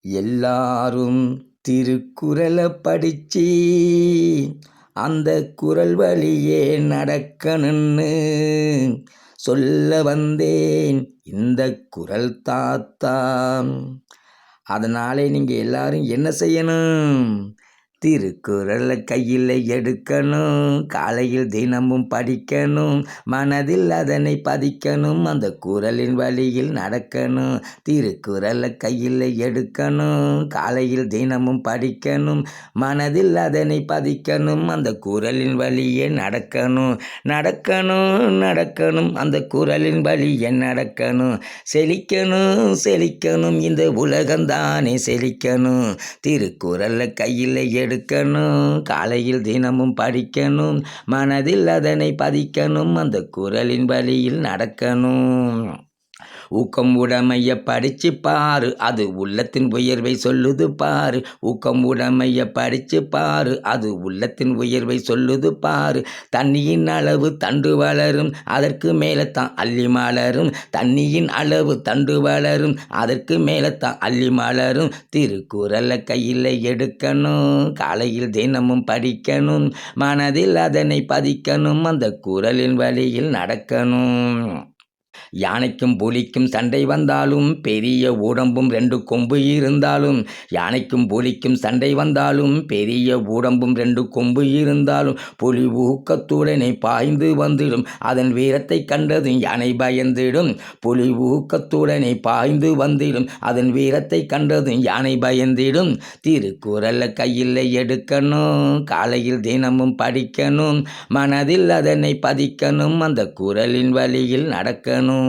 எல்லாரும் திருக்குறளை படிச்சு அந்த குறள் வழியே நடக்கணும்னு சொல்ல வந்தேன் இந்த குறள் தாத்தா. அதனாலே நீங்கள் எல்லாரும் என்ன செய்யணும்? திருக்குறளை கையில் எடுக்கணும், காலையில் தினமும் படிக்கணும், மனதில் அதனை பதிக்கணும், அந்த குறளின் வழியில் நடக்கணும். திருக்குறளை கையில் எடுக்கணும், காலையில் தினமும் படிக்கணும், மனதில் அதனை பதிக்கணும், அந்த குறளின் வழியே நடக்கணும். நடக்கணும் அந்த குறளின் வழியே நடக்கணும். செழிக்கணும் இந்த உலகந்தானே செழிக்கணும். திருக்குறளை கையில் எடுக்கணும், காலையில் தினமும் படிக்கணும், மனதில் அதனை பதிக்கணும், அந்த குறளின் வழியில் நடக்கணும். ஊக்கம் உடைமைய படிச்சு பாரு, அது உள்ளத்தின் உயர்வை சொல்லுது பாரு. ஊக்கம் உடைமைய படிச்சு பாரு, அது உள்ளத்தின் உயர்வை சொல்லுது பாரு. தண்ணியின் அளவு தண்டு வளரும், அதற்கு மேலத்தான் அள்ளி மலரும். தண்ணியின் அளவு தண்டு வளரும், அதற்கு மேலத்தான் அள்ளி மலரும். திருக்குறளை கையில் எடுக்கணும், காலையில் தினமும் படிக்கணும், மனதில் அதனை பதிக்கணும், அந்த குறளின் வழியில் நடக்கணும். யானைக்கும் புலிக்கும் சண்டை வந்தாலும் பெரிய உடம்பும் 2 கொம்பு இருந்தாலும், யானைக்கும் புலிக்கும் சண்டை வந்தாலும் பெரிய உடம்பும் 2 கொம்பு இருந்தாலும், புலி ஊக்கத்துடனே பாய்ந்து வந்துடும், அதன் வீரத்தை கண்டதும் யானை பயந்திடும். புலி ஊக்கத்துடனே பாய்ந்து வந்திடும், அதன் வீரத்தை கண்டதும் யானை பயந்திடும். திருக்குறளை கையில் எடுக்கணும், காலையில் தினமும் படிக்கணும், மனதில் அதனை பதிக்கணும், அந்த குறளின் வழியில் நடக்கணும்.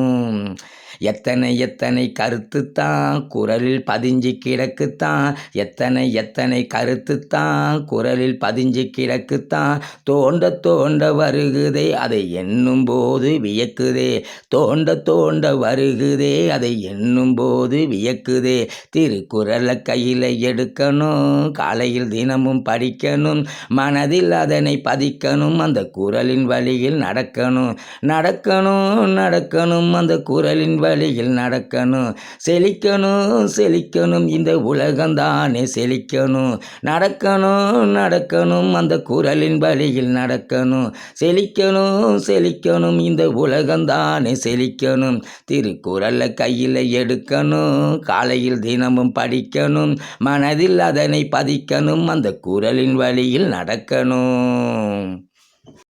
எத்தனை கருத்துத்தான் குறளில் பதிஞ்சு கிடக்குத்தான். எத்தனை கருத்துத்தான் குறளில் பதிஞ்சு கிடக்குத்தான். தோண்ட வருகுதே அதை எண்ணும் போது வியக்குதே. தோண்ட வருகுதே அதை எண்ணும் போது வியக்குதே. திருக்குறளை கையில் எடுக்கணும், காலையில் தினமும் படிக்கணும், மனதில் அதனை பதிக்கணும், அந்த குறளின் வழியில் நடக்கணும். நடக்கணும் அந்த குறளின் வழியில் நடக்கணும். செழிக்கணும் இந்த உலகந்தானே செழிக்கணும். நடக்கணும் அந்த குறளின் வழியில் நடக்கணும். செழிக்கணும் இந்த உலகந்தானே செழிக்கணும். திருக்குறளை கையில் எடுக்கணும், காலையில் தினமும் படிக்கணும், மனதில் அதனை பதிக்கணும், அந்த குறளின் வழியில் நடக்கணும்.